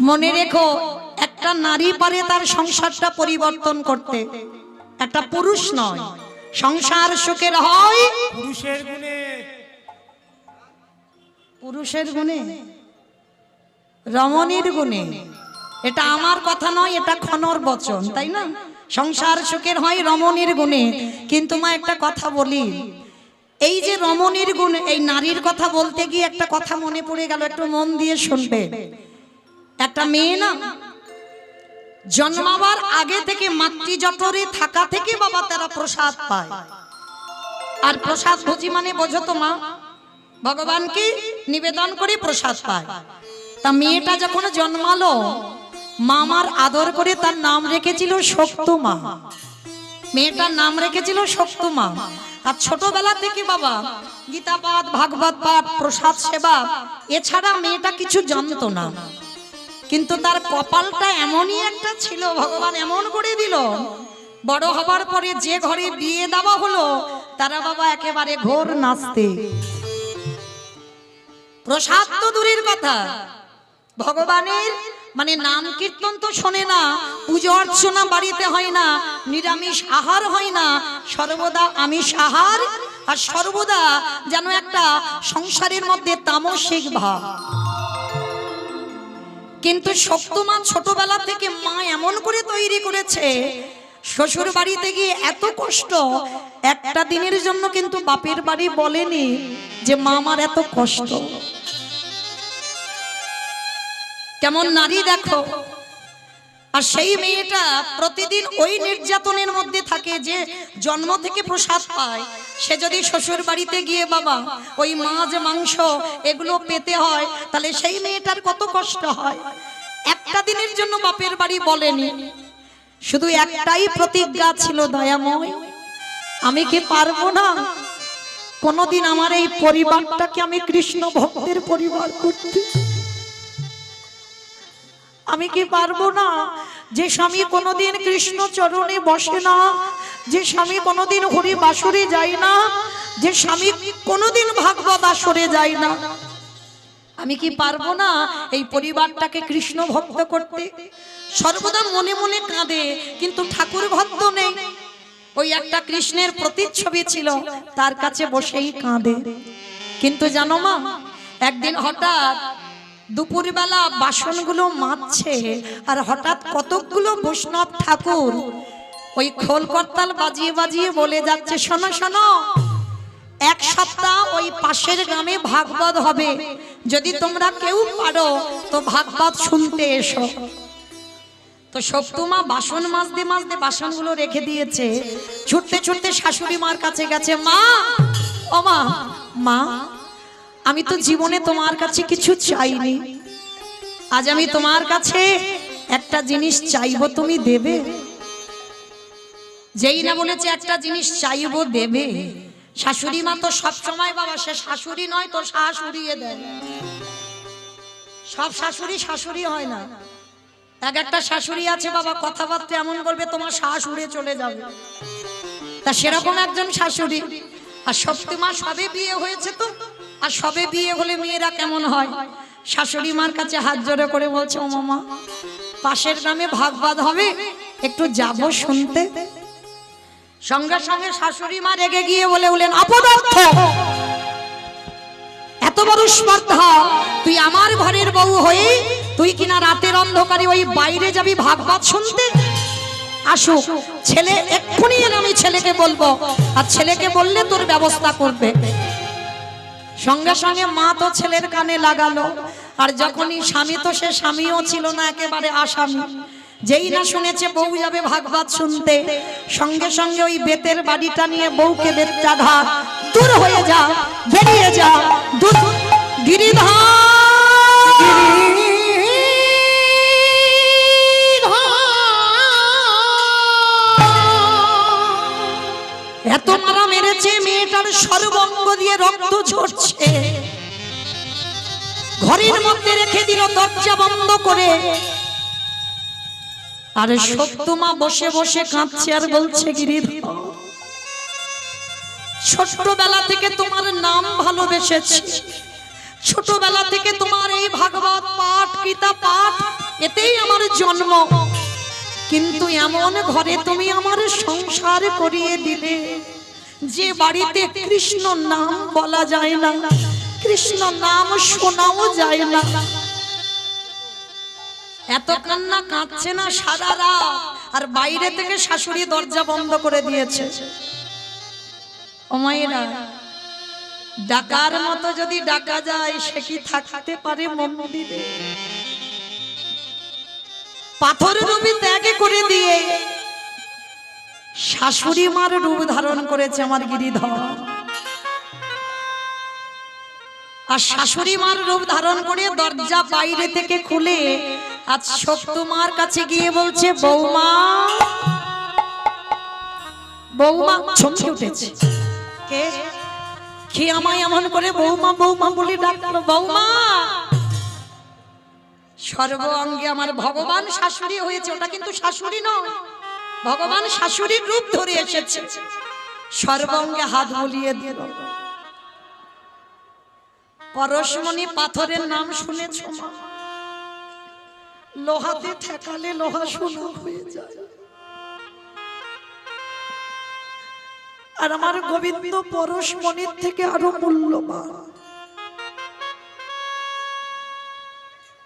মনে রেখো, একটা নারী পারে তার সংসারটা পরিবর্তন করতে, একটা পুরুষ নয়। সংসার সুখের হয় পুরুষের গুণে। পুরুষের গুণে, রমণীর গুণে। এটা আমার কথা নয়, এটা খনর বচন, তাই না? সংসার সুখের হয় রমণীর গুণে। কিন্তু মা একটা কথা বলি, এই যে রমণীর গুণ, এই নারীর কথা বলতে গিয়ে একটা কথা মনে পড়ে গেল, একটু মন দিয়ে শুনবে। একটা মেয়ে না জন্মাবার আগে থেকে মাতৃজঠরে থাকা থেকে বাবা তারা প্রসাদ পায়। আর প্রসাদ ভোজি মানে বোঝো তো মা, ভগবানকে নিবেদন করে প্রসাদ পায়। তা মেয়েটা যখন জন্মালো, মামার আদর করে তার নাম রেখেছিল শক্তমা। মেয়েটার নাম রেখেছিল শক্তমা। আর ছোটবেলা থেকে বাবা গীতা পাঠ, ভাগবত পাঠ, প্রসাদ সেবা এছাড়া মেয়েটা কিছু জানতো না। কিন্তু তার কপালটা এমনই একটা ছিল, ভগবান এমন করে দিল, বড় হবার পরে যে ঘরে বিয়ে দেওয়া হলো তারা বাবা একেবারে ঘোর নাচতে। প্রসাদ তো দূরের কথা, ভগবানের মানে নাম কীর্তন তো শোনে না, পুজো অর্চনা বাড়িতে হয় না, নিরামিষ আহার হয় না, সর্বদা আমিষ আহার। আর সর্বদা যেন একটা সংসারের মধ্যে তামসিক ভাব। কিন্তু শক্তমা ছোটবেলা থেকে মা এমন করে তৈরি করেছে, শ্বশুর বাড়িতে গিয়ে এত কষ্ট, একটা দিনের জন্য কিন্তু বাপের বাড়ি বলেনি যে মা আমার এত কষ্ট। কেমন নারী দেখো। আর সেই মেয়েটা প্রতিদিন ওই নির্যাতনের মধ্যে থাকে, যে জন্ম থেকে প্রসাদ পায়, সে যদি শ্বশুর বাড়িতে গিয়ে বাবা ওই মাছ মাংস এগুলো পেতে হয়, তাহলে সেই মেয়েটার কত কষ্ট হয়। একটা দিনের জন্য বাপের বাড়ি বলেনি, শুধু একটাই প্রতিজ্ঞা ছিল, দয়াময় আমি কি পারবো না কোনদিন আমার এই পরিবারটাকে আমি কৃষ্ণ ভক্তের পরিবার করতে? আমি কি পারবো না যে স্বামী কোনোদিন কৃষ্ণ চরণে বসে না, যে স্বামী কোনোদিন হরি বাসরে যায় না, যে স্বামী কোনোদিন ভাগবত আসরে যায় না, আমি কি পারবো না এই পরিবারটাকে কৃষ্ণ ভক্ত করতে? সর্বদা মনে মনে কাঁদে, কিন্তু ঠাকুর ভক্ত নেই। ওই একটা কৃষ্ণের প্রতিচ্ছবি ছিল, তার কাছে বসেই কাঁদে। কিন্তু জানো মা, একদিন হঠাৎ দুপুরবেলা বাসনগুলো মাজছে, আর হঠাৎ কতকগুলো বৈষ্ণব ঠাকুর ওই খোল করতাল বাজিয়ে বাজিয়ে বলে যাচ্ছে, শোনো শোনো, এক সপ্তাহ ওই পাশের গ্রামে ভাগবত হবে, যদি তোমরা কেউ পারো তো ভাগবত শুনতে এসো। তো শক্তমা বাসন মাজতে মাজতে বাসনগুলো রেখে দিয়েছে, ছুটতে ছুটতে শাশুড়ি মার কাছে গেছে, মা ও মা, মা আমি তো জীবনে তোমার কাছে কিছু চাইনি, আজ আমি তোমার কাছে একটা জিনিস চাইবো, তুমি দেবে? যেই না বলেছে একটা জিনিস চাইবো দেবে, শাশুড়ি মা তো সব সময় বাবা, সে শাশুড়ি নয় তো শাশুড়িয়ে দেয়। সব শাশুড়ি শাশুড়ি হয় না, এক একটা শাশুড়ি আছে বাবা কথাবার্তা এমন করবে তোমার শ্বাস উড়ে চলে যাবে। তা সেরকম একজন শাশুড়ি। আর শক্তিমা সবে বিয়ে হয়েছে তো, আর সবে বিয়ে হলে মেয়েরা কেমন হয়, শাশুড়ি মার কাছে হাত জোড়ে করে বলছে, ও মামা পাশের গ্রামে ভাগবত হবে, একটু যাব শুনতে। সঙ্গে সঙ্গে শাশুড়ি মা রেগে গিয়ে বলে উঠলেন, অপদার্থ, এত বড় স্পর্ধা, তুই আমার ঘরের বউ হয়ে তুই কিনা রাতের অন্ধকারে ওই বাইরে যাবি ভাগবত শুনতে? আসুক ছেলে, এক্ষুনি আমি ছেলেকে বলবো, আর ছেলেকে বললে তোর ব্যবস্থা করবে। সঙ্গে সঙ্গে মা তো ছেলের কানে লাগালো, আর যখনই স্বামী, তো সে স্বামীও ছিল না, একেবারে আসামি। যেই না শুনেছে বউ যাবে ভাগবত শুনতে, সঙ্গে সঙ্গে ওই বেতের বাড়িটা নিয়ে বউকে বেত্রাঘাত, দূর হয়ে যা, বেরিয়ে যা, দূর গিরিধার। এত মারা মেরেছে, মেয়েটার সর্বঙ্গ দিয়ে রক্ত ঝরছে, ঘরের মধ্যে রেখে দিল দরজা বন্ধ করে। আর শক্তমা বসে বসে কাঁদছে আর বলছে, গিরিধর ছোটবেলা থেকে তোমার নাম ভালোবেসেছি, ছোটবেলা থেকে তোমার এই ভাগবত পাঠ, গীতা পাঠ এতেই আমার জন্ম, কিন্তু এমন ঘরে তুমি আমার সংসার করিয়ে দিলে যে বাড়িতে কৃষ্ণ নাম বলা যায় না, কৃষ্ণ নাম শোনাও যায় না। এত কান্না কাঁদছে না সারা রাত, আর বাইরে থেকে শাশুড়ি দরজা বন্ধ করে দিয়েছে। ও মায়েরা, ডাকার মতো যদি ডাকা যায় সে কি থাকতে পারে মন্দিরে? পাথর রূপে ত্যাগ করে দিয়ে শাশুড়ি মার রূপ ধারণ করেছে আমার গিরিধর। আর শাশুড়ি মার রূপ ধারণ করে দরজা বাইরে থেকে খুলে আজ শক্তমার কাছে গিয়ে বলছে, বৌমা বৌমা। চমকে উঠেছে, কে কি আমায় এমন করে বৌমা বৌমা বলে ডাকলো? বৌমা। সর্ব অঙ্গে আমার ভগবান শাশুড়ি হয়েছে, ওটা কিন্তু শাশুড়ি নয়, ভগবান শাশুড়ির রূপ ধরে এসেছে। সর্ব অঙ্গে হাত বুলিয়ে দিল। পরশমণি পাথরের নাম শুনেছ মা? লোহাতে ঠেকালে লোহা সোনা হয়ে যায়। আর আমার গোবিন্দ পরশমণির থেকে আরো মূল্যবান।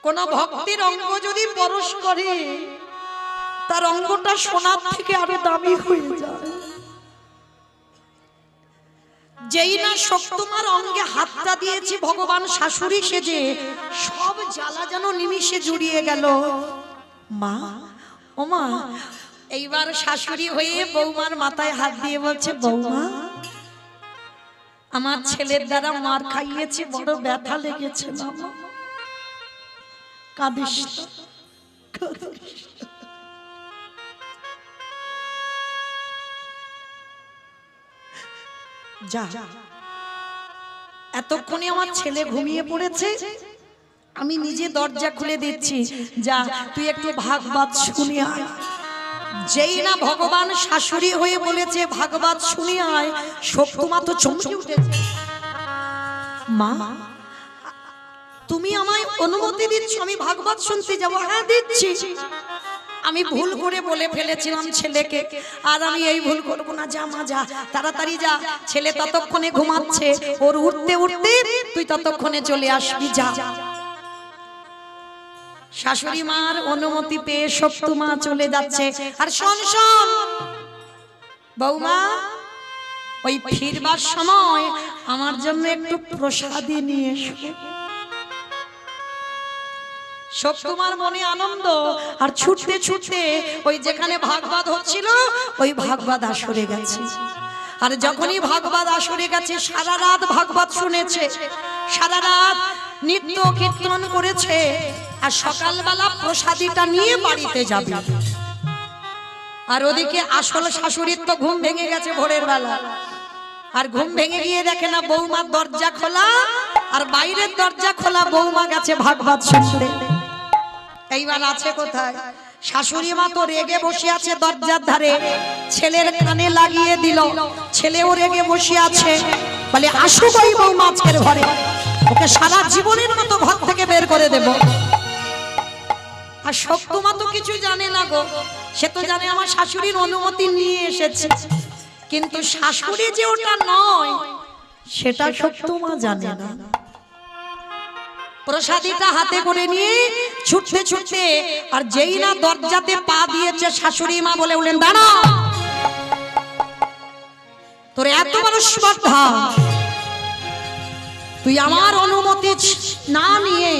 কোন ভক্তির অঙ্গ যদি পরশ করে তার অঙ্গটা সোনার থেকে আরো দামি হয়ে যায়। যেই না শক্তমার অঙ্গে হাতটা দিয়েছি ভগবান শাশুড়ি সেজে, সব জ্বালা যেন নিমিষে জুড়িয়ে গেল। মা, ও মা, এইবার শাশুড়ি হয়ে বৌমার মাথায় হাত দিয়ে বলছে, বৌমা আমার ছেলের দ্বারা মার খাইয়েছি, বড় ব্যথা লেগেছে বাবা, কাঁদিস না, কাঁদিস না। যা, এতক্ষণে আমার ছেলে ঘুমিয়ে পড়েছে, আমি নিজে দরজা খুলে দিচ্ছি, যা তুই একটু ভাগবত শুনে আয়। যেই না ভগবান শাশুড়ি হয়ে বলেছে ভাগবত শুনে আয়, শক্তমা তো চমকে উঠেছে। মা, তুমি আমায় অনুমতি দিচ্ছ আমি ভাগবত শুনতে যাব? হ্যাঁ দিচ্ছি। আমি ভুল করে বলে ফেলেছিলাম ছেলেকে, আর আমি এই ভুল করব না। যা মা, যা তাড়াতাড়ি যা, ছেলে ততক্ষণে ঘুমাচ্ছে, ওর উঠতে উঠতে তুই ততক্ষণে চলে আসবি, যা। শাশুড়ি মার অনুমতি পেয়ে শক্তমা চলে যাচ্ছে। আর শোন শোন বৌমা, ওই ফিরবার সময় আমার জন্য একটু প্রসাদী নিয়ে এসো। শক্তমার মনে আনন্দ, আর ছুটতে ছুটতে ওই যেখানে ভাগবত হচ্ছিল ওই ভাগবত আসরে গেছে। আর যখনই ভাগবত আসরে গেছে, সারা রাত ভাগবত শুনেছে, সারা রাত নিত্য কীর্তন করেছে, আর সকালবেলা প্রসাদীটা নিয়ে বাড়িতে যাবে। আর ওদিকে আসল শাশুড়ির তো ঘুম ভেঙে গেছে ভোরের বেলা। আর ঘুম ভেঙে গিয়ে দেখে না বৌমার দরজা খোলা, আর বাইরের দরজা খোলা, বৌমা গেছে ভাগবত শুনতে। এইবার আছে কোথায়? শাশুড়ি মা তো রেগে বসে আছে দরজার ধারে, ছেলের কানে লাগিয়ে দিল, ছেলেও রেগে বসে আছে, বলে আসুক ওই বৌমা আজকের ঘরে, ওকে সারা জীবনের মতো ঘর থেকে বের করে দেব। আর শক্তমা তো কিছু জানে না গো, সে তো জানে আমার শাশুড়ির অনুমতি নিয়ে এসেছে, কিন্তু শাশুড়ি যে ওটা নয় সেটা শক্তমা জানে না। প্রসাদীটা হাতে করে নিয়ে ছুটতে ছুটতে, আর যেই না দরজাতে পা দিয়েছে শাশুড়ি মা বলে উঠলেন, দাঁড়া, তোর এত বড় স্পর্ধা, তুই আমার অনুমতি না নিয়ে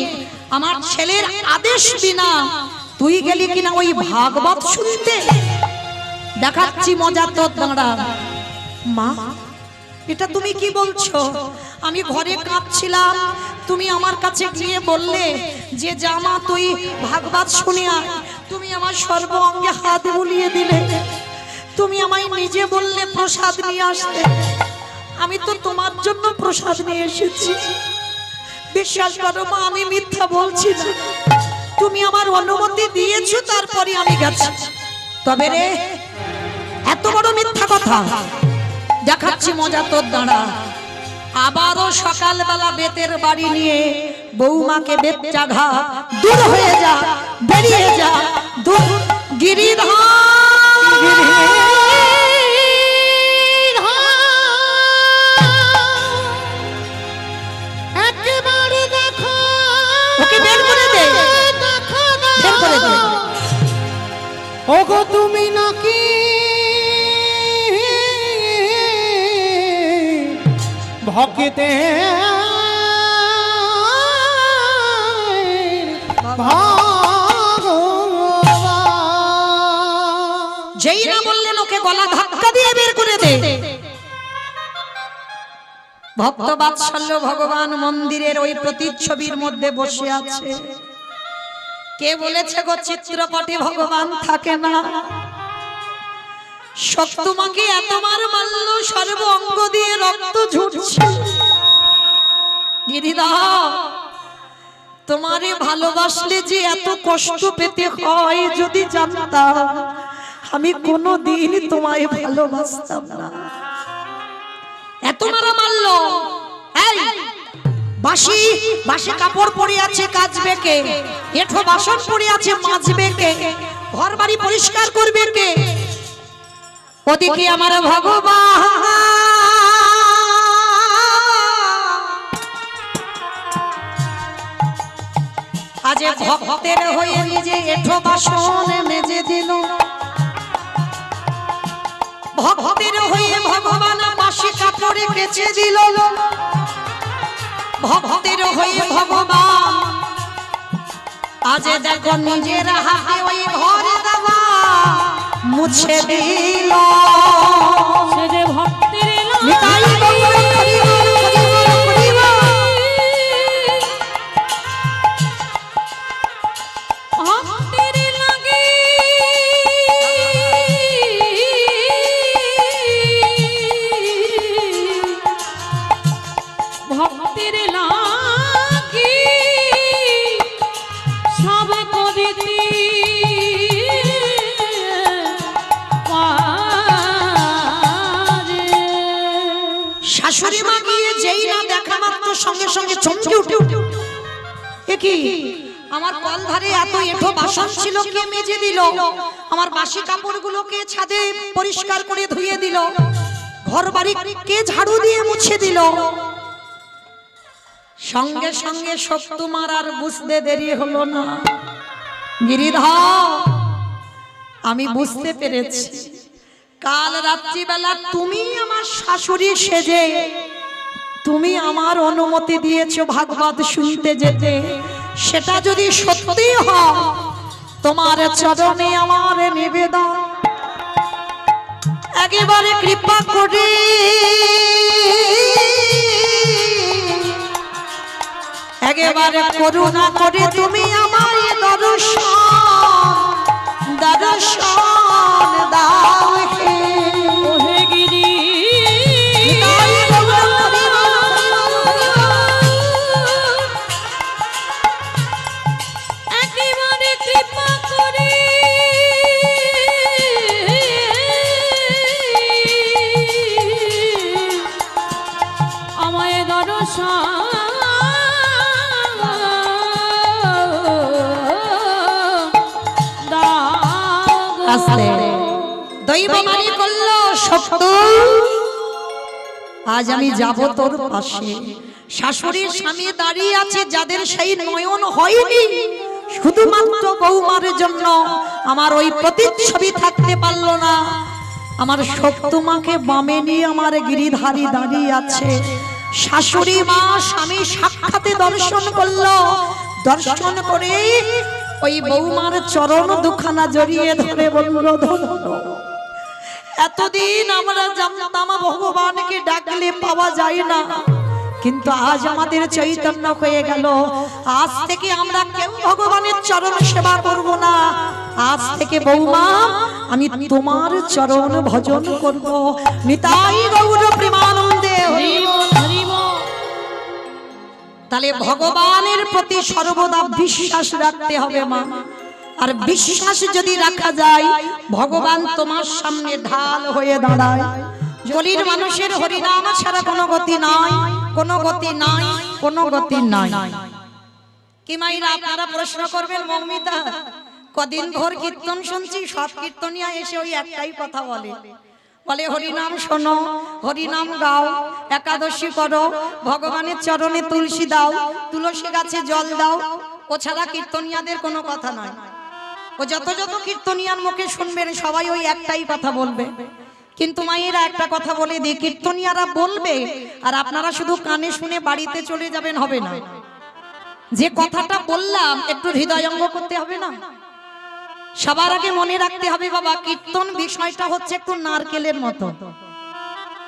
আমার ছেলের আদেশ বিনা তুই গেলি কিনা ওই ভাগবত শুনতে? দেখাচ্ছি মজা তোর, দাঁড়া। মা, এটা তুমি কি বলছো? আমি ঘরে কাঁদছিলাম, তুমি আমার কাছে গিয়ে বললে যে জামা তুই ভাগবত শুনে আয়, তুমি আমার সর্ব অঙ্গে হাত বুলিয়ে দিলে, তুমি আমায় নিজে বললে প্রসাদ নিয়ে আসতে, আমি তো তোমার জন্য প্রসাদ নিয়ে এসেছি। বিশ্বাস করো মা, আমি মিথ্যা বলছি না, তুমি আমার অনুমতি দিয়েছো তারপরে আমি গেছি। তবে রে, এত বড় মিথ্যা কথা, দেখাচ্ছি মজা তোর, দাঁড়া। আবারও সকালবেলা বেতের বাড়ি নিয়ে বৌমাকে বেতটা ঘা, দূর হয়ে যা, বেরিয়ে ওগো তুমি নাকি ভক্তে যেই না বললেন ওকে গলা ধাক্কা দিয়ে বের করে দে। ভক্ত বাৎসল্য ভগবান মন্দিরের ওই প্রতিচ্ছবির মধ্যে বসে আছে। কে বলেছে গো চিত্রপটে ভগবান থাকে না? শক্তমাকে এত মার মারল, সর্ব অঙ্গ দিয়ে রক্ত ঝরছে। গিরিধর, তোমারে ভালোবাসলে যে এত কষ্ট পেতে হয় যদি জানতাম, আমি কোনোদিন তোমায় ভালোবাসতাম না। এত মারা মারলো। এই বাসি বাসি কাপড় পরে আছে কাচবে কে? এঠো বাসন পরে আছে মাজবে কে? ঘর বাড়ি পরিষ্কার করবে কে? ওদিকে আমার ভগবান আজ ভক্তের হয়ে নিজে এঠো বাসন মেজে দিল। ভক্তের হয়ে ভগবান বাসি কাপড়ে কেচে দিল। ভক্তের হয়ে ভগবান আজ দেখো নিজের হাতে ওই ঘর দেওয়া মুছে দিল। সে যে ভক্তের নিতাই গৌর হরি বল, হরি বল, হরি বল। ভক্তের লাগে ভক্তের লাগে সব করিতে শাশুড়ি মা গিয়ে যেই না দেখা মাত্র সঙ্গে সঙ্গে চমকে উঠে কি আমার কল ধারে এত এঠো বাসন ছিল, কে মেজে দিল? আমার বাসি কাপড়গুলোকে ছাদে পরিষ্কার করে ধুয়ে দিল? ঘর বাড়ি কে ঝাড়ু দিয়ে মুছে দিল? সঙ্গে সঙ্গে শক্তমার আর বুঝতে দেরি হলো না। গিরিধর, আমি বুঝতে পেরেছি কাল রাত্রিবেলা তুমি আমার শাশুড়ি সেজে তুমি আমার অনুমতি দিয়েছো ভাগবত শুনতে যেতে। সেটা যদি সত্যি হয়, তোমার চরণে আমার নিবেদন, একেবারে কৃপা করে একেবারে করুণা করে তুমি আমার দর্শন দাও হে। ওহে গিরি একেবারে কৃপা করে আমায় দর্শন দৈব বাণী করল সত্য, আজ আমি যাব তোর পাশে। শাশুড়ির স্বামী দাঁড়িয়ে আছে, যাদের সেই নয়ন হয়নি, শুধুমাত্র বৌমার জন্য আমার ওই প্রতিচ্ছবি থাকতে পারলো না। আমার সত্যমাকে বামে নিয়ে আমার গিরিধারী দাঁড়িয়ে আছে। শাশুড়ি মা স্বামী সাক্ষাতে দর্শন করলো। দর্শন করে ওই বৌমার চরণ দুখানা জড়িয়ে ধরে বলল, ধন্য। এতদিন আমরা জানতাম ভগবানকে ডাকলে পাওয়া যায় না, কিন্তু আজ আমাদের চৈতন্য হয়ে গেল। আজ থেকে আমরা কেউ ভগবানের চরণ সেবা করব না। আজ থেকে বৌমা আমি তোমার চরণ ভজন করব। নিতাই গৌর প্রেমানন্দে হরি বল, হরি বল। তাহলে ভগবানের প্রতি সর্বদা বিশ্বাস রাখতে হবে মা। আর বিশ্বাস যদি রাখা যায়, ভগবান তোমার সামনে ঢাল হয়ে দাঁড়ায়। গলির মানুষের হরিনাম ছাড়া কোনো গতি নাই, কোনো গতি নাই, কোনো গতি নাই। কি মাইরা আপনারা প্রশ্ন করবেন, মৌমিতা কদিন ভোর কীর্তন শুনছি, সব কীর্তনিয়া এসে ওই একটাই কথা বলে, বলে হরিনাম শোনো, হরিনাম গাও, একাদশী করো, ভগবানের চরণে তুলসী দাও, তুলসী গাছে জল দাও। ও ছাড়া কীর্তনিয়াদের কোনো কথা নয়। ও যত যত কীর্তনিয়ার মুখে শুনবেন সবাই ওই একটাই কথা বলবে। কিন্তু মায়েরা একটা কথা বলে দিই, কীর্তনিয়ারা বলবে আর আপনারা শুধু কানে শুনে বাড়িতে চলে যাবেন হবে না। যে কথাটা বললাম একটু হৃদয়ঙ্গ করতে হবে না? সবার আগে মনে রাখতে হবে বাবা, কীর্তন বিষয়টা হচ্ছে একটু নারকেলের মতো।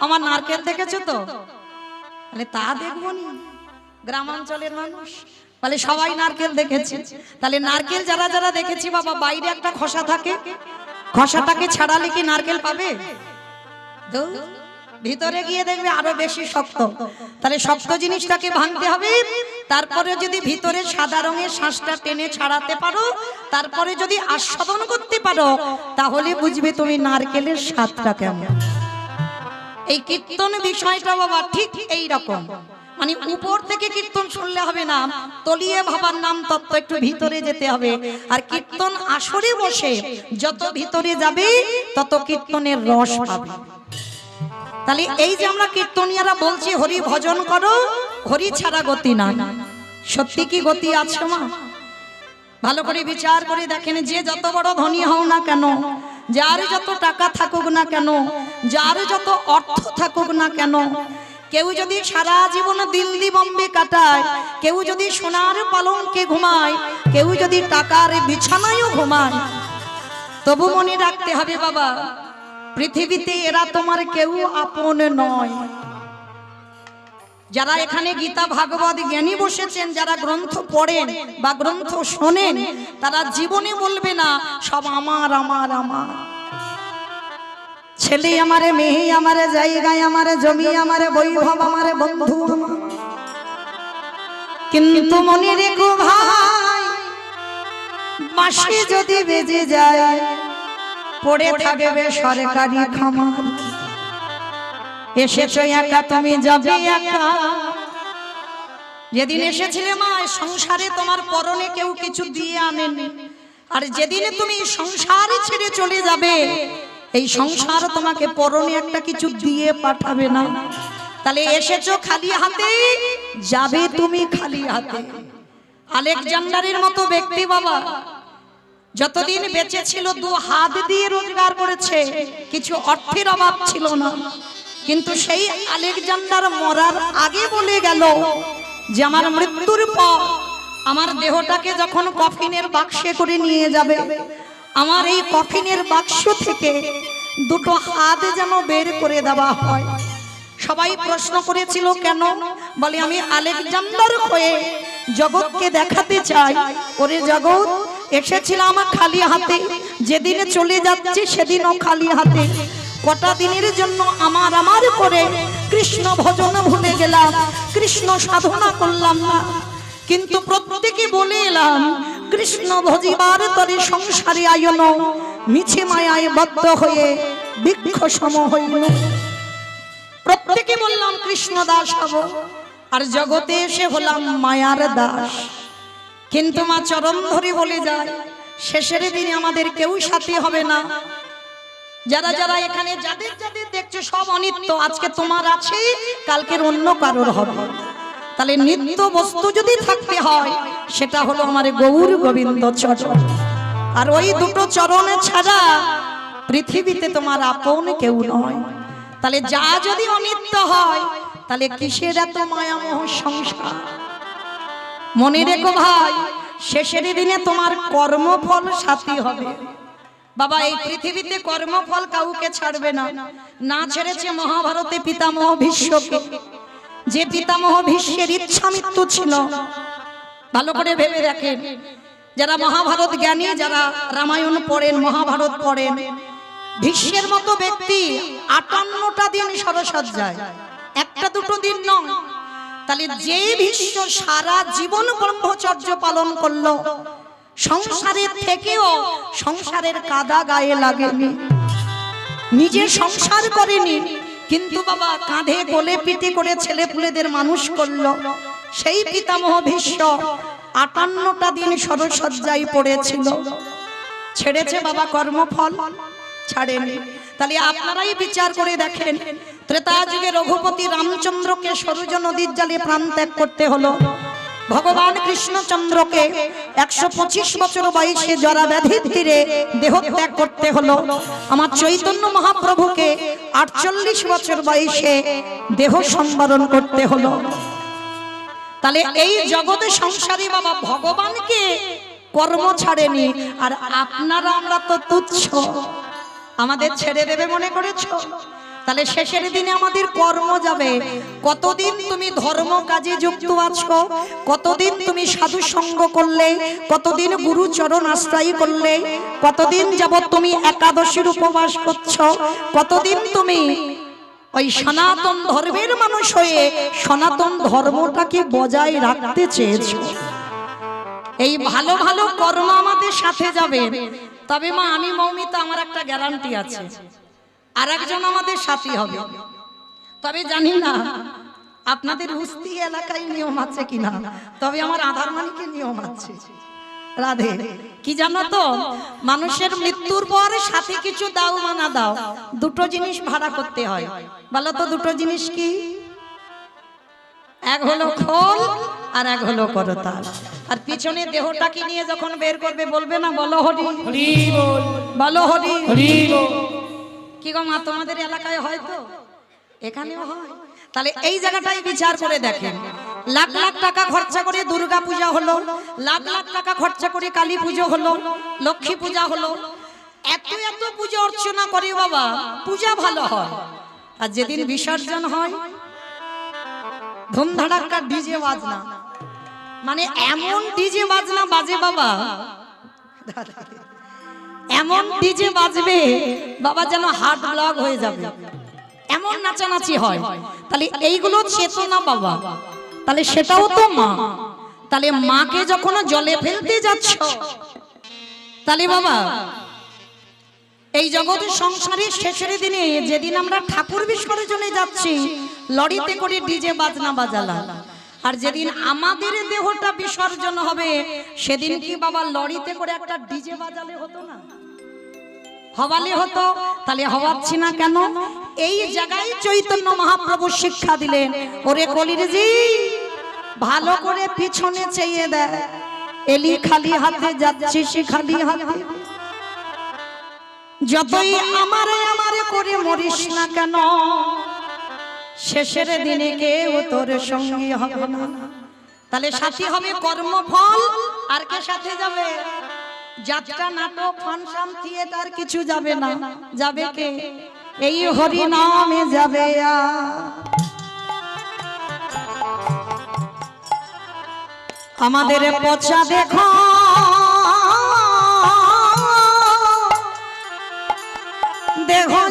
আমার নারকেল দেখেছো তো? তাহলে তা দেখবো নি, গ্রামাঞ্চলের মানুষ বলে সবাই নারকেল দেখেছে। তাহলে নারকেল যারা যারা দেখেছি বাবা, বাইরে একটা খোসা থাকে, খোসাটাকে ছাড়ালে কি নারকেল পাবে? ভিতরে গিয়ে দেখবে আরো বেশি শক্ত। তাহলে শক্ত জিনিসটাকে ভাঙতে হবে, তারপরে যদি ভিতরে সাদা রঙের শ্বাসটা টেনে ছাড়াতে পারো, তারপরে যদি আস্বাদন করতে পারো, তাহলে বুঝবে তুমি নারকেলের স্বাদটা কেমন। এই কীর্তন বিষয়টা বাবা ঠিক এই রকম, মানে উপর থেকে কীর্তন শুনলে হবে না, তলিয়ে ভাবার নাম তত্ত্ব একটু ভিতরে যেতে হবে। আর কীর্তন আসরে বসে যত ভিতরে যাবে তত কীর্তনের রস পাবে। তাহলে এই যে আমরা কীর্তনিয়ারা বলছি হরি ভজন করো, হরি ছাড়া গতি নাই, সত্যি কি গতি আছে মা? ভালো করে বিচার করে দেখেন, যে যত বড় ধনী হও না কেন, যার যত টাকা থাকুক না কেন, যার যত অর্থ থাকুক না কেন, কেউ যদি সারা জীবন দিল্লি বোম্বে কাটায়, কেউ যদি সোনার পালঙ্কে ঘুমায়, কেউ যদি টাকার বিছানায়ও ঘুমায়, তবু মনে রাখতে হবে বাবা, পৃথিবীতে এরা তোমার কেউ আপন নয়। যারা এখানে গীতা ভাগবত জ্ঞানী বসেছেন, যারা গ্রন্থ পড়েন বা গ্রন্থ শোনেন, তারা জীবনে বলবে না সব আমার আমার আমার। ছেলে আমারে, মেয়ে আমারে, জায়গায় আমারে, জমি আমারে, বৈভব আমারে, বন্ধু আমার। কিন্তু মনে রেখো ভাই, বাঁশি যদি বেজে যায় পড়ে থাকবে সরকারি খামার। এসেছো একা, তুমি যাবে একা। যেদিন এসেছিলে মা সংসারে, তোমার পরনে কেউ কিছু দিয়ে আনেনি, আর যেদিনে তুমি সংসার ছেড়ে চলে যাবে, এই সংসার তোমাকে পরনে একটা কিছু দিয়ে পাঠাবে না। তাহলে এসেছো খালি হাতে, যাবে তুমি খালি হাতে। আলেকজান্ডারের মতো ব্যক্তি বাবা যতদিন বেঁচে ছিল 2 হাত দিয়ে রোজগার করেছে, কিছু অর্থের অভাব ছিল না। কিন্তু সেই আলেকজান্ডার মরার আগে বলে গেল যে আমার মৃত্যুর পর আমার দেহটাকে যখন কফিনের বাক্সে করে নিয়ে যাবে, আমার এই কফিনের বাক্স থেকে 2টো হাত যেন বের করে দেওয়া হয়। সবাই প্রশ্ন করেছিল কেন? বলে আমি আলেকজান্ডার হয়ে জগৎকে দেখাতে চাই, ওরে জগৎ এসেছিলাম খালি হাতে, যেদিনে চলে যাচ্ছে সেদিনও খালি হাতে। কটা দিনের জন্য আমার আমার করে কৃষ্ণ ভজন ভুলে গেলাম, কৃষ্ণ সাধনা করলাম না। কিন্তু প্রত্যেকে বলে এলাম কৃষ্ণ ভজিবার তরে সংসারে আয়ন, মিছে মায়ায় বদ্ধ হয়ে বৃক্ষ সম হইল। প্রত্যেকে বললাম কৃষ্ণ দাস হব, আর জগতে এসে হলাম মায়ার দাস। কিন্তু মা চরণ ধরে বলে যায় শেষের দিনে আমাদের কেউ সাথী হবে না। যারা যারা এখানে যাদের যাদের দেখছো সব অনিত্য, আজকে তোমার আছে, কালকের অন্য কারোর হবে। তাহলে নিত্য বস্তু যদি থাকতে হয় সেটা হলো আমার গৌর গোবিন্দ চরণ। আর ওই 2টো চরণ ছাড়া পৃথিবীতে তোমার আপন কেউ নয়। তাহলে যা যদি অনিত্য হয়, তাহলে কিসের এত মায়ামোহ সংসার? মনে রেখো ভাই, শেষের দিনে তোমার কর্মফল সাথী হবে। বাবা এই পৃথিবীতে কর্মফল কাউকে ছাড়বে না। না ছেড়েছে মহাভারতে পিতামহ ভীষ্মকে। যে পিতামহ ভীষ্মের ইচ্ছা মৃত্যু ছিল, ভালো করে ভেবে দেখেন, যারা মহাভারত জ্ঞানী, যারা রামায়ণ পড়েন, মহাভারত পড়েন, ভীষ্মের মতো ব্যক্তি 58টা দিন সরসজ্জায়, 1-2 দিন নয়। তাহলে যে ভীষ্ম সারা জীবন ব্রহ্মচর্য পালন করলো, সংসারের থেকেও সংসারের কাদা গায়ে লাগেনি, নিজে সংসার করেনি, কিন্তু বাবা কাঁধে কোলে পিঠে করে ছেলে পুলেদের মানুষ করলো। সেই পিতামহ ভীষ্ম 58টা দিন সরসজ্জায় পড়েছিল। ছেড়েছে বাবা কর্মফল? ছাড়েনি। তাহলে আপনারাই বিচার করে দেখেন, ত্রেতা যুগে রঘুপতি রামচন্দ্রকে সরযূ নদীর জলে প্রাণ ত্যাগ করতে হলো, ভগবান কৃষ্ণচন্দ্রকে 125 বছর বয়সে জরা ব্যাধির তীরে দেহত্যাগ করতে হলো। আমার চৈতন্য মহাপ্রভুকে 48 বছর বয়সে দেহ সম্বরণ করতে হলো। তাহলে এই জগতে সংসারী বাবা ভগবানকে কর্ম ছাড়েনি, আর আপনারা আমরা তো তুচ্ছ, আমাদের ছেড়ে দেবে মনে করেছো? তাহলে শেষের দিনে আমাদের কর্ম যাবে। কতদিন তুমি ধর্ম কাজে যুক্ত আছো, কতদিন তুমি সাধু সঙ্গ করলে, কতদিন গুরু চরণ আশ্রয় করলে, কতদিন যাবত তুমি একাদশীর উপবাস করছো, কতদিন তুমি ওই সনাতন ধর্মের মানুষ হয়ে সনাতন ধর্মটাকে বজায় রাখতে চেয়েছো। এই ভালো ভালো কর্ম আমাদের সাথে যাবে। তবে মা, আমি মৌমিতা, আমার একটা গ্যারান্টি আছে, আর একজন আমাদের সাথী হবে। তবে জানি না আপনাদের উস্তি এলাকায় নিয়ম আছে কিনা, তবে আমার আধার মানিকে নিয়ম আছে। রাধে, কি জানো তো, মানুষের মৃত্যুর পর সাথে কিছু দাও বা না দাও, দুটো জিনিস ভাড়া করতে হয়। বলো তো দুটো জিনিস কি? এক হলো খোল আর এক হলো করতাল। আর পিছনে দেহটাকে নিয়ে যখন বের করবে বলবে না, বলো হরি হরি বল, বলো হরি হরি বল। কি গো মা, তোমাদের এলাকায় হয় তো? এখানেও হয়। তাহলে এই জায়গাটাই বিচার করে দেখেন, লাখ লাখ টাকা খরচা করে দুর্গা পূজা হলো, লাখ লাখ টাকা খরচা করে কালী পুজো হলো, লক্ষ্মী পূজা হলো, এত এত পূজা অর্চনা করে বাবা, পূজা ভালো হয়। আর যেদিন বিসর্জন হয় ধুমধাড়াক্কা ডিজে বাজনা, মানে এমন ডিজে বাজনা বাজে বাবা, এমন ডিজে বাজবে বাবা যেন হার্ট ব্লক হয়ে যাবে, এমন নাচানাচি হয়। তাহলে এইগুলো চেতনা বাবা, তাহলে সেটাও তো মা। তাহলে মাকে যখন জলে ফেলতে যাচ্ছ, তাহলে বাবা এই জগতের সংসারের শেষের দিনে যেদিন আমরা ঠাকুর বিসর্জনে যাচ্ছি, লরিতে করে ডিজে বাজনা বাজালা, আর যেদিন আমাদের দেহটা বিসর্জন হবে সেদিন কি বাবা লরিতে করে একটা ডিজে বাজালে হতো না, হওয়ালে হতো? তাহলে হওয়াচ্ছি না কেন? এই জায়গায় চৈতন্য মহাপ্রভু শিক্ষা দিলেন, ওরে কলির জি ভালো করে পিছনে চেয়ে দেয়, এলি খালি হাতে যাচ্ছিস খালি হাতে, যতই আমারে আমারে করে মরিস না কেন, শেষের দিনে কেউ তোর সঙ্গী হবে না। তাহলে সাথী হবে কর্মফল, আর কে সাথে যাবে? যাত্রা, নাটক, ফাংশন, থিয়েটার কিছু যাবে না, যাবে কে? এই হরি নামে যাবে। আমাদের পচা দেখো দেখো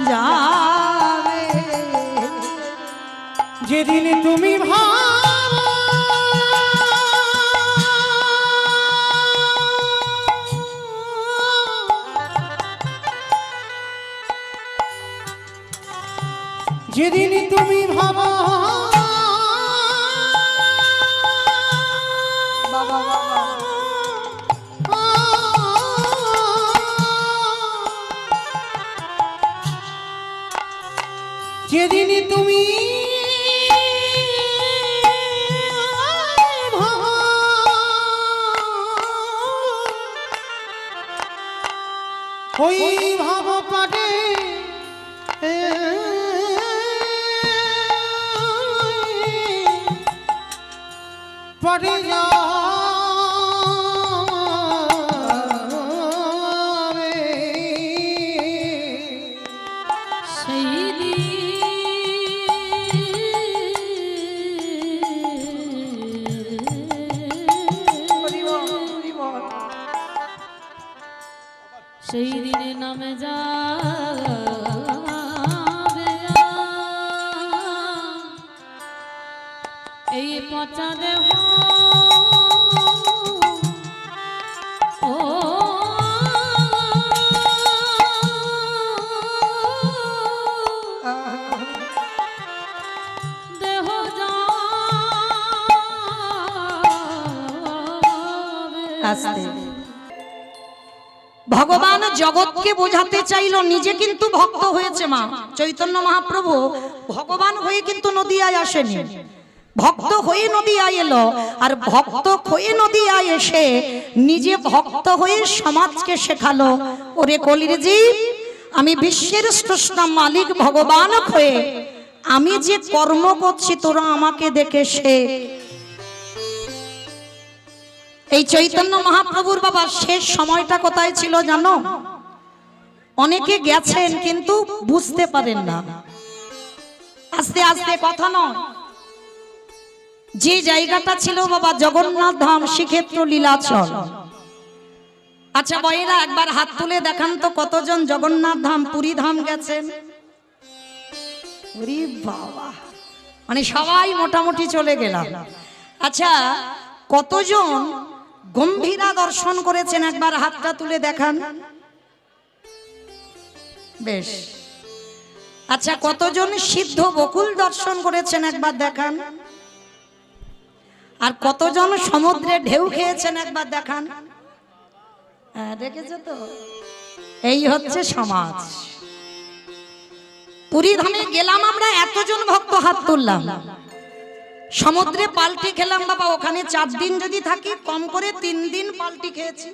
যাবে, যেদিন তুমি যেদিন তুমি ভাবা বাবা যেদিন তুমি ওই ভাব পাটে পড়ে যাবে, সেই সেই দিনে নামে যাবে এই পচা দেহ। ও দেহ যাবে, আস্তে ভগবান জগৎকে বোঝাতে চাইলো, নিজে কিন্তু ভক্ত হয়েছে। মা চৈতন্য মহাপ্রভু ভগবান হয়ে কিন্তু নদিয়ায় আসেনি, ভক্ত হয়ে নদিয়ায় এলো। আর ভক্ত হয়ে নদিয়ায় এসে নিজে ভক্ত হয়ে সমাজকে শেখালো, ওরে কলির জীব, আমি বিশ্বের স্রষ্টা মালিক ভগবান হয়ে আমি যে কর্ম করছি তোরা আমাকে দেখে শেখ। এই চৈতন্য মহাপ্রভুর বাবা শেষ সময়টা কোথায় ছিল জানো? অনেকে গেছেন কিন্তু বুঝতে পারেন না। আস্তে আস্তে কথা নয়, যে জায়গাটা ছিল বাবা জগন্নাথ ধাম, শ্রীক্ষেত্র, লীলাচল। আচ্ছা বয়েরা একবার হাত তুলে দেখান তো কতজন জগন্নাথ ধাম, পুরী ধাম গেছেন? ওরে বাবা, মানে সবাই মোটামুটি চলে গেলাম। আচ্ছা কতজন গম্ভীরা দর্শন করেছেন? একবার হাতটা তুলে দেখান। বেশ। আচ্ছা কতজন সিদ্ধ বকুল দর্শন করেছেন? একবার দেখান। আর কতজন সমুদ্রে ঢেউ খেয়েছেন? একবার দেখান। হ্যাঁ দেখেছো তো, এই হচ্ছে সমাজ। পুরী ধামে গেলাম আমরা, এতজন ভক্ত হাত তুললাম। সমুদ্রে পাল্টি খেলাম বাবা, ওখানে 4 দিন যদি থাকি কম করে 3 দিন পাল্টি খেয়েছি।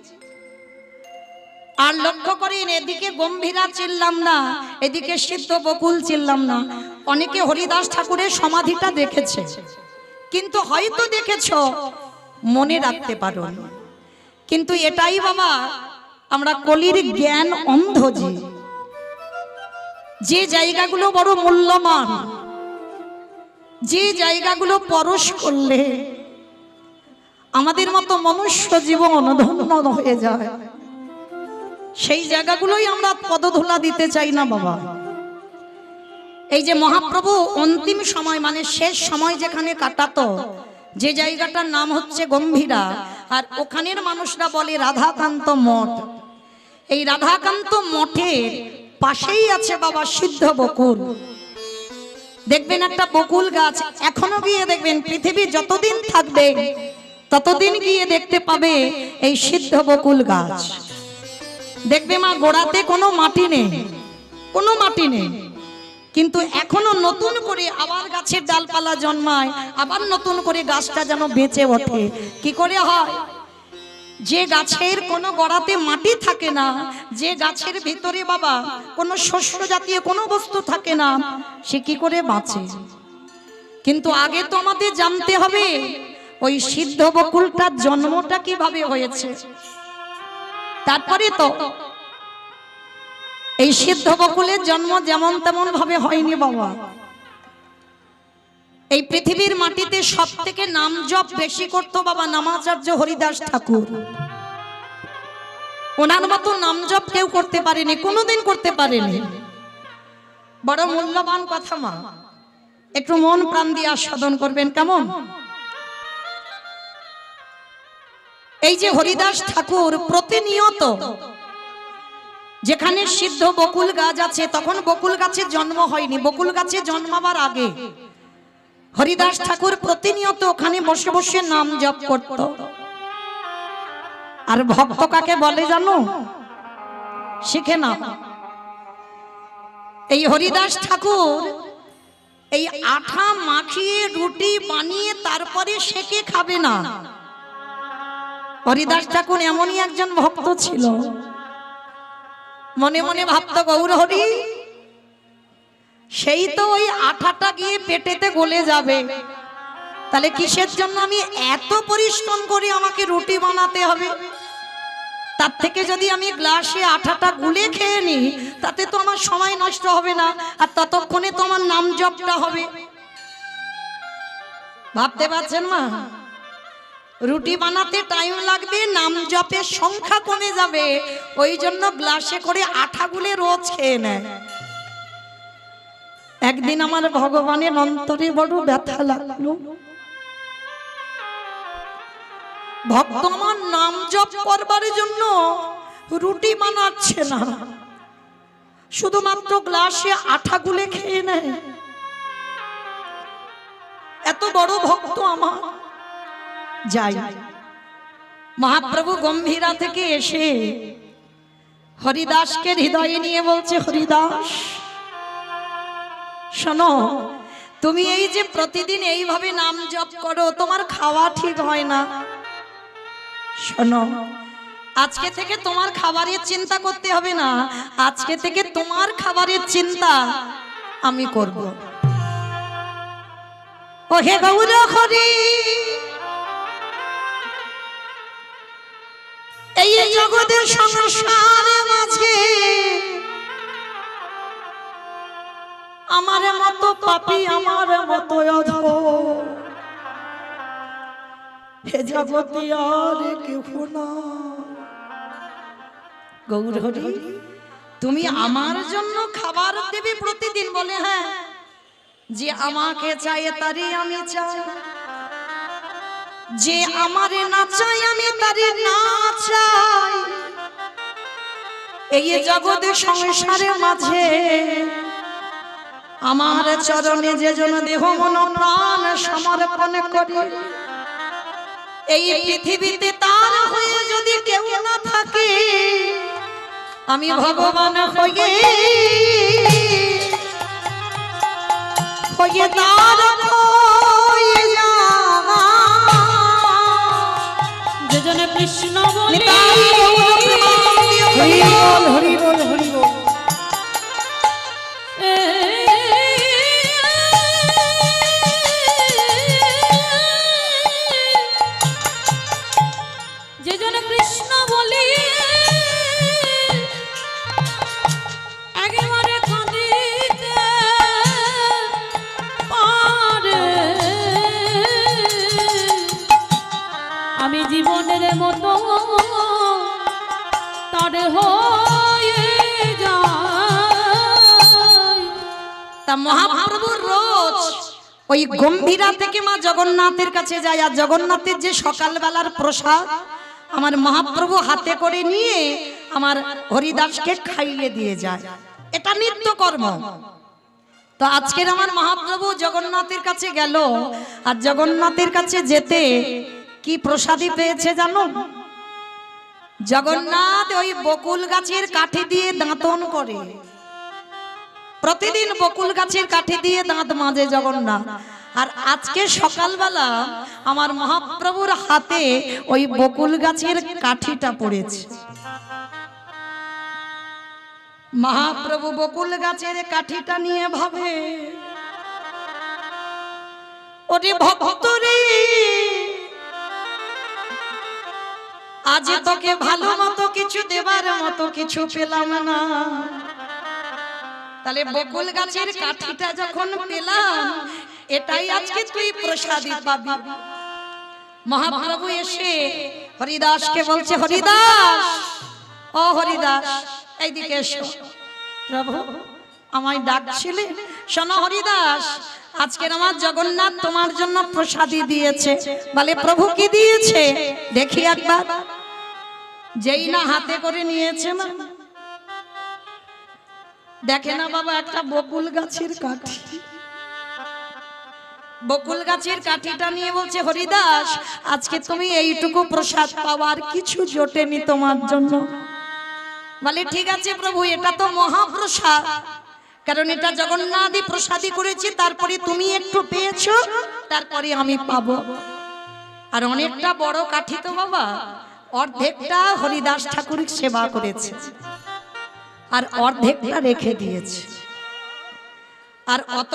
আর লক্ষ্য করেন, এদিকে গম্ভীরা চিনলাম না, এদিকে সিদ্ধ বকুল চিনলাম না। অনেকে হরিদাস ঠাকুরের সমাধিটা দেখেছে, কিন্তু হয়তো দেখেছো মনে রাখতে পারো। কিন্তু এটাই বাবা আমরা কলির জ্ঞান অন্ধ। যে জায়গাগুলো বড় মূল্যবান, যে জায়গাগুলো পরশ করলে আমাদের মতো মনুষ্য জীবন ধন্য হয়ে যায়, সেই জায়গাগুলোই আমরা পদধূলা দিতে চাই না বাবা। এই যে মহাপ্রভু অন্তিম সময় মানে শেষ সময় যেখানে কাটাতো, যে জায়গাটার নাম হচ্ছে গম্ভীরা, আর ওখানের মানুষরা বলে রাধাকান্ত মঠ। এই রাধাকান্ত মঠের পাশেই আছে বাবা সিদ্ধ বকুল। দেখবেন একটা বকুল গাছ, এখনো গিয়ে দেখবেন, পৃথিবী যতদিন থাকবে ততদিন গিয়ে দেখতে পাবে এই সিদ্ধ বকুল গাছ। দেখবে মা গোড়াতে কোনো মাটি নেই, কোনো মাটি নেই, কিন্তু এখনো নতুন করে আবার গাছের ডালপালা জন্মায়, আবার নতুন করে গাছটা যেন বেঁচে ওঠে। কি করে হয়? যে গাছের কোনো গোড়াতে মাটি থাকে না, যে গাছের ভিতরে বাবা কোনো শস্য জাতীয় কোনো বস্তু থাকে না, সে কি করে বাঁচে? কিন্তু আগে তো আমাদের জানতে হবে ওই সিদ্ধ বকুলটার জন্মটা কিভাবে হয়েছে। তারপরে তো এই সিদ্ধ বকুলের জন্ম যেমন তেমন ভাবে হয়নি বাবা। এই পৃথিবীর মাটিতে সব থেকে নাম জপ বেশি করতো বাবা নামাচার্য হরিদাস ঠাকুর। ওনার মতো নাম জপ কেউ করতে পারেনি, কোনোদিন করতে পারেনি। বড় মূল্যবান কথা মা, একটু মন প্রাণ দিয়ে আস্বাদন করবেন কেমন? এই যে হরিদাস ঠাকুর প্রতিনিয়ত যেখানে সিদ্ধ বকুল গাছ আছে, তখন বকুল গাছের জন্ম হয়নি, বকুল গাছে জন্মাবার আগে হরিদাস ঠাকুর প্রতিনিয়ত ওখানে বসে বসে নাম জপ করত। আর ভক্ত কাকে বলে জানো? শিখে না। এই হরিদাস ঠাকুর এই আঠা মাখিয়ে রুটি বানিয়ে তারপরে সেকে খাবে না। হরিদাস ঠাকুর এমনই একজন ভক্ত ছিল, মনে মনে ভাবতো গৌর হরি, সেই তো ওই আঠাটা গিয়ে পেটেতে গলে যাবে, তাহলে কিসের জন্য আমি এত পরিশ্রম করি আমাকে রুটি বানাতে হবে? তার থেকে যদি আমি গ্লাসে আঠাটা গুলে খেয়ে নিই, তাতে তো আমার সময় নষ্ট হবে না, আর ততক্ষণে তো আমার নাম জপটা হবে। ভাবতে পারছেন মা? রুটি বানাতে টাইম লাগবে, নাম জপের সংখ্যা কমে যাবে, ওই জন্য গ্লাসে করে আঠা গুলে রোজ খেয়ে নেয়। একদিন আমার ভগবানের অন্তরে বড় ব্যথা লাগলো, ভক্ত আমার নাম জপ করবার জন্য রুটি বানাচ্ছে না, শুধুমাত্র গ্লাসে আঠা গুলে খেয়ে নেয়। এত বড় ভক্ত আমার। যাই, মহাপ্রভু গম্ভীরা থেকে এসে হরিদাসকে হৃদয়ে নিয়ে বলছে, হরিদাস শোনো, তুমি এই যে প্রতিদিন এইভাবে নাম জপ করো, তোমার খাওয়া ঠিক হয় না। শোনো, আজকে থেকে তোমার খাবারের চিন্তা করতে হবে না, আজকে থেকে তোমার খাবারের চিন্তা আমি করব। ও হে গৌর হরি, এই জগতের সংসারের মাঝে আমার মতো পাপী, আমার মতো অধম হে জগতে আর কেউ না। গৌর হরি, তুমি আমার জন্য খাবার দেবে প্রতিদিন? বলে হ্যাঁ, যে আমাকে চাই তারই আমি চাই, যে আমারে না চাই আমি তারই না চাই। এই জগতের সংসারের মাঝে আমার চরণে যে জন দেহ মন প্রাণ সমর্পণ করে, এই পৃথিবীতে তার হয়ে যদি কেউ না থাকে, আমি ভগবান হয়ে তার হয়ে যাওয়া। যেজনে কৃষ্ণ বলে হরি বল, হরি বল, হরি বল। যেজনে কৃষ্ণ বলি একেবারে কাঁদিতে পারে, আমি জীবনের মতো তার হয়ে যাই। তা মহাপ্রভু রোজ ওই গম্ভীরা থেকে মা জগন্নাথের কাছে যায়, আর জগন্নাথের যে সকালবেলার প্রসাদ আমার মহাপ্রভু হাতে করে নিয়ে আমার হরিদাসকে খাইয়ে দিয়ে যায়, এটা নিত্য কর্ম। তো আজকের আমার মহাপ্রভু জগন্নাথের কাছে গেল, আর জগন্নাথের কাছে যেতে কি প্রসাদী পেয়েছে জানো? জগন্নাথ ওই বকুল গাছের কাঠি দিয়ে দাঁতন করে, প্রতিদিন বকুল গাছের কাঠি দিয়ে দাঁত মাজে জগন্নাথ। আর আজকে সকালবেলা আমার মহাপ্রভুর হাতে ওই বকুল গাছের কাঠিটা পড়েছে। মহাপ্রভু বকুল গাছের কাঠিটা নিয়ে ভাবে, ওরে ভক্ত রে, আজ তোকে ভালো মতো কিছু দেবার মতো কিছু পেলাম না, তাহলে বকুল গাছের কাঠিটা যখন পেলাম, এটাই আজকে তুই প্রসাদী পাবি। মহাপ্রভু এসে হরিদাসকে বলছে, হরিদাস, ও হরিদাস এইদিকে এসো। প্রভু আমায় ডাকছিলে? শোনো হরিদাস, আজকের আমার জগন্নাথ তোমার জন্য প্রসাদী দিয়েছে। বলে প্রভু কি দিয়েছে দেখি একবার। যেই না হাতে করে নিয়েছে না, দেখে না বাবা একটা বকুল গাছের কাঠি, বকুল গাছের কাঠিটা নিয়ে বলছে, হরিদাস আজকে তুমি এইটুকু প্রসাদ পাওয়ার কিছু জোটেনি তোমার জন্য। বলে ঠিক আছে প্রভু, এটা তো মহাপ্রসাদ, কারণ এটা জগন্নাথই প্রসাদী করেছে, তারপরে তুমি একটু পেয়েছো, তারপরে আমি পাবো। আর অনেকটা বড় কাঠি তো বাবা, অর্ধেকটা হরিদাস ঠাকুর সেবা করেছে আর অর্ধেকটা রেখে দিয়েছে। আর অত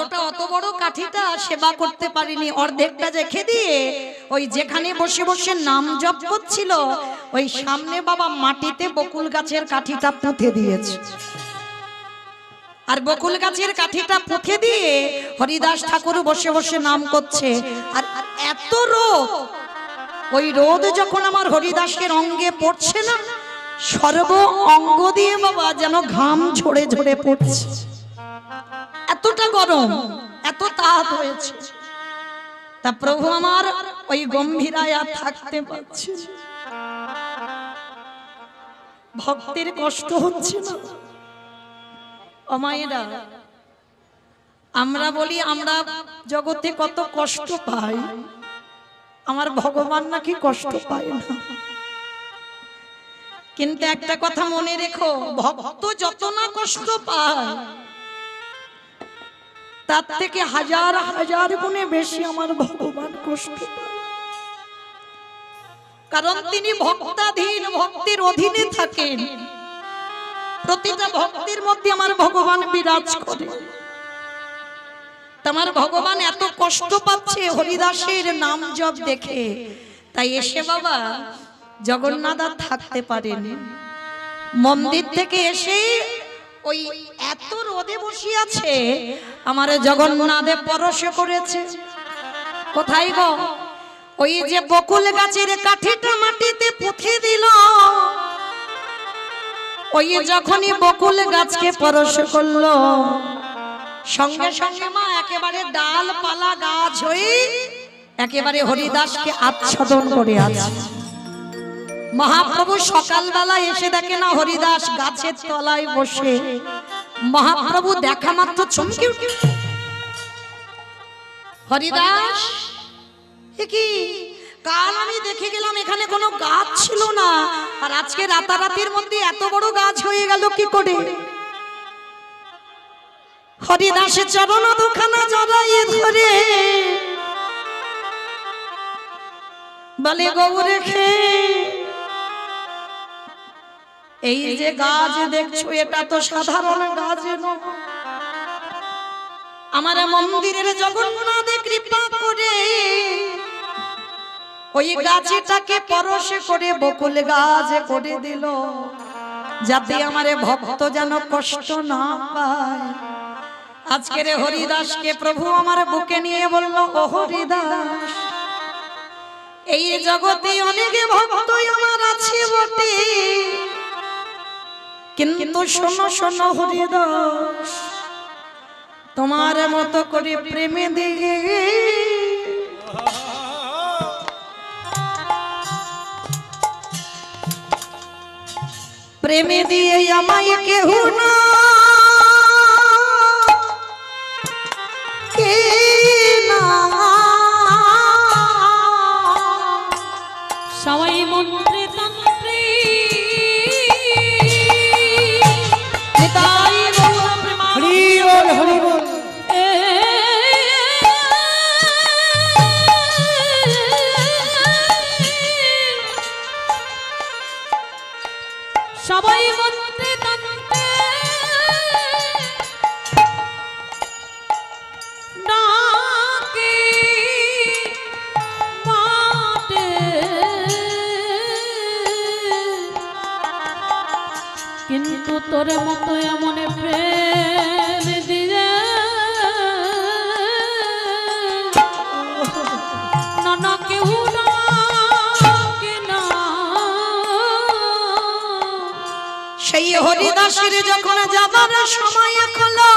বড় কাঠিটা সেবা করতে পারিনি, অর্ধেকটা রেখে দিয়ে ওই যেখানে বসে বসে নাম জপ করছিল ওই সামনে বাবা মাটিতে বকুল গাছের কাঠিটা পুঁতে দিয়েছে। আর বকুল গাছের কাঠিটা পুঁতে দিয়ে হরিদাস ঠাকুর বসে বসে নাম করছে। আর এত রোদ, ওই রোদ যখন আমার হরিদাসের অঙ্গে পড়ছে না, সর্ব অঙ্গ দিয়ে বাবা যেন ঘাম ঝরে ঝরে পড়ছে, এতটা গরম, এত তাপ হয়েছে। তা প্রভু আমার ওই গম্ভীরায় আর থাকতে পারছে, ভক্তের কষ্ট হচ্ছে না। ও মায়েরা, আমরা বলি আমরা জগতে কত কষ্ট পাই, আমার ভগবান নাকি কষ্ট পায় না। কিন্তু একটা কথা মনে রেখো, ভক্ত যত না কষ্ট পায় তার থেকে হাজার হাজার গুণে বেশি আমার ভগবান কষ্ট পায়। কারণ তিনি ভক্তাধীন, ভক্তির অধীনে থাকেন। প্রতিটা ভক্তির মধ্যে আমার ভগবান বিরাজ করে। তোমার ভগবান এত কষ্ট পাচ্ছে হরিদাসের নাম জপ দেখে, তাই এসে বাবা জগন্নাথ আর থাকতে পারেন। মন্দির থেকে এসে ওই এত রোদে বসে আছে, আমার জগন্নাথে পরশ করেছে। কোথায় গো? ওই যে বকুল গাছের কাঠিটা মাটিতে পুঁতে দিল, ওই যখনই বকুল গাছকে পরশ করলো, সঙ্গে সঙ্গে মা একেবারে ডালপালা গাছ হয়ে একেবারে হরিদাসকে আচ্ছাদন করে আছে। মহাপ্রভু সকালবেলা এসে দেখে না হরিদাস গাছের তলায় বসে। মহাপ্রভু দেখা মাত্র চমকে উঠে, হরিদাস কি? কাল আমি দেখে গেলাম এখানে কোনো গাছ ছিল না, আর আজকে রাতারাতির মধ্যে এত বড় গাছ হয়ে গেল কি করে? হরিদাসের চরণ দুখানা জড়াইয়ে ধরে বলে, গৌরেখে এই যে গাছ দেখছো এটা তো সাধারণ গাছ নয়। আমার মন্দিরের জগন্নাথে কৃপা করে ওই গাছটাকে পরশ করে বকুল গাছ করে দিল, যাতে আমারে ভক্ত যেন কষ্ট না পায়। আজকের হরিদাসকে প্রভু আমার বুকে নিয়ে বলল, ও হরিদাস, এই জগতে অনেক ভক্ত আমার আছে বটে, কিন্তু শোনো শোনো হরিদাস, তোমার মতো করে প্রেমে দিয়ে প্রেমে দিয়ে আমায় কেহ না কে না, সবাই মন্ত্রে তন্ত্রে নিতাই গৌর প্রেমা হরি বল হরি বল। সবাই মন্ত্রে তন্ত্রে ডাকে বাটে, কিন্তু তোর মতো এমন প্রেম দিয়ে না কেউ ডাকে না। সেই হরিদাসের যখন যাবার সময় হলো,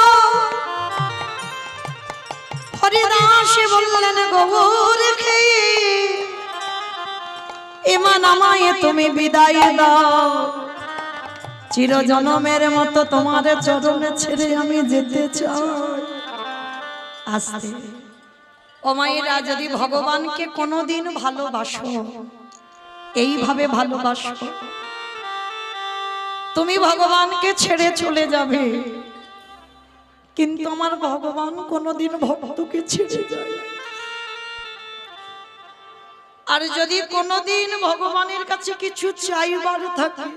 হরিদাস বললেন, গৌরেখে ইমান আমায় তুমি বিদায় দাও, চিরজনমের মতো তোমার চরণে ছেড়ে আমি যেতে চাই। আস্তে ও মায়েরা, যদি ভগবানকে কোনোদিন ভালোবাসো, এইভাবে ভালোবাসো, তুমি ভগবানকে ছেড়ে চলে যাবে, কিন্তু আমার ভগবান কোনোদিন ভক্তকে ছেড়ে যায়। আর যদি কোনোদিন ভগবানের কাছে কিছু চাইবার থাকে,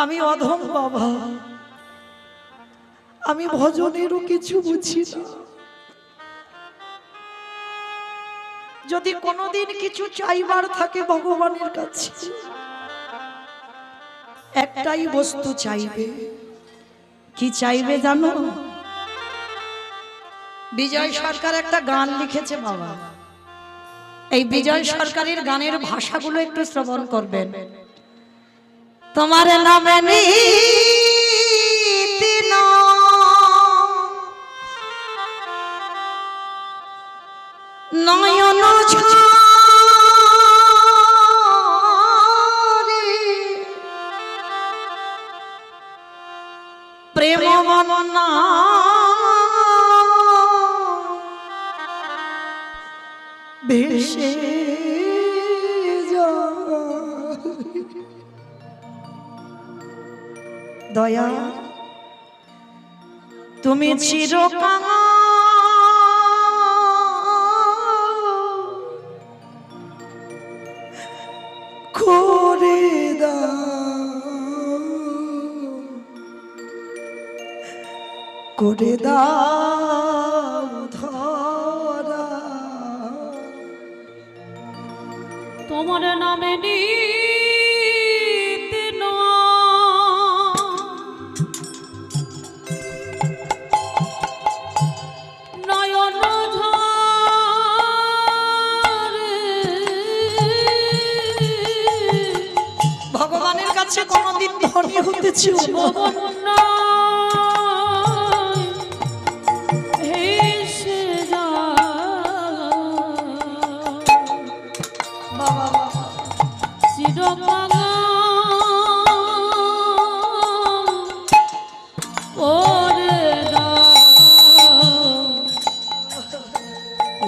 আমি অধম বাবা, আমি ভজনেরও কিছু বুঝি না, যদি কোনোদিন কিছু চাইবার থাকে ভগবানের কাছে, একটাই বস্তু চাইবে। কি চাইবে জানো? বিজয় সরকার একটা গান লিখেছে বাবা, এই বিজয় সরকারের গানের ভাষাগুলো একটু শ্রবণ করবেন। তোমার নামে নীতি নয়ন প্রেম মননা ভেসে যায়। দয়া তুমি চিরকাল করে দাও ধরা তোমার নামে নিতে নয়ন ঝরে ভগবানের কাছে কোনদিন ধনী হতে ছিল না। হেসে যা বাবা বাবা চিরকাল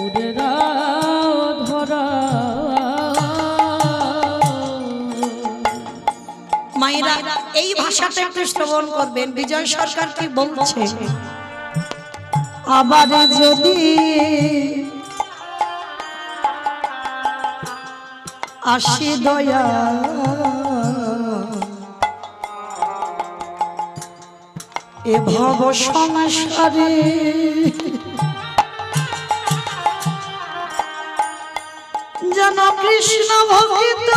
ওরে দাও ধরা মায়েরা এই ভাষাটা একটু শ্রবণ করবেন। বিজয় সরকার কি বলছে, আবার যদি আসি দয়া এ ভব সংসারে যেন কৃষ্ণ ভক্ত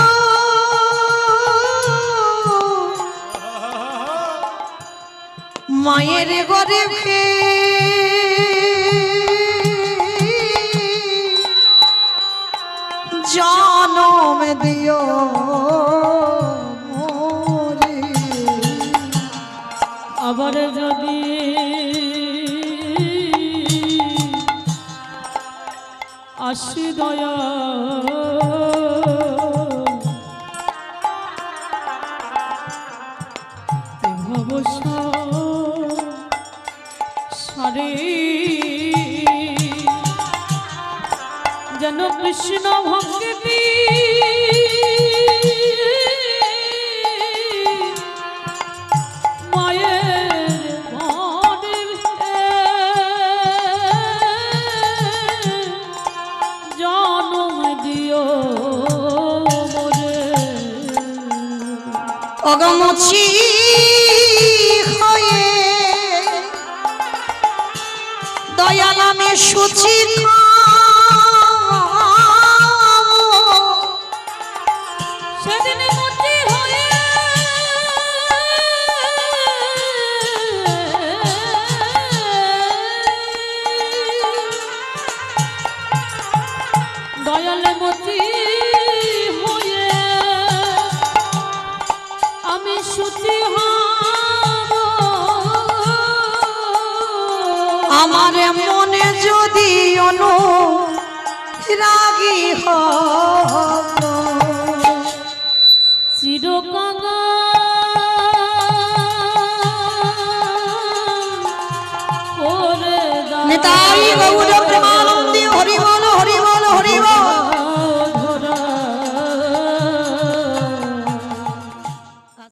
মায়ের গর্ভে জনম দিও মোরে। আবার যদি আসি দয়া সারে যেন কৃষ্ণ ভক্তি মায়ের গর্ভে জনম দিও মোরে। অগমছি হয়ে দয়া নামে সুচি সেদিন মুচি হয়ে দয়াল মুচি হয়ে আমি সুচি হব আমার মনে যদি অনুরাগী হব চিরকাল করে দাও নিতাই গৌর প্রেমানন্দে হরি বল হরি বল হরি বল।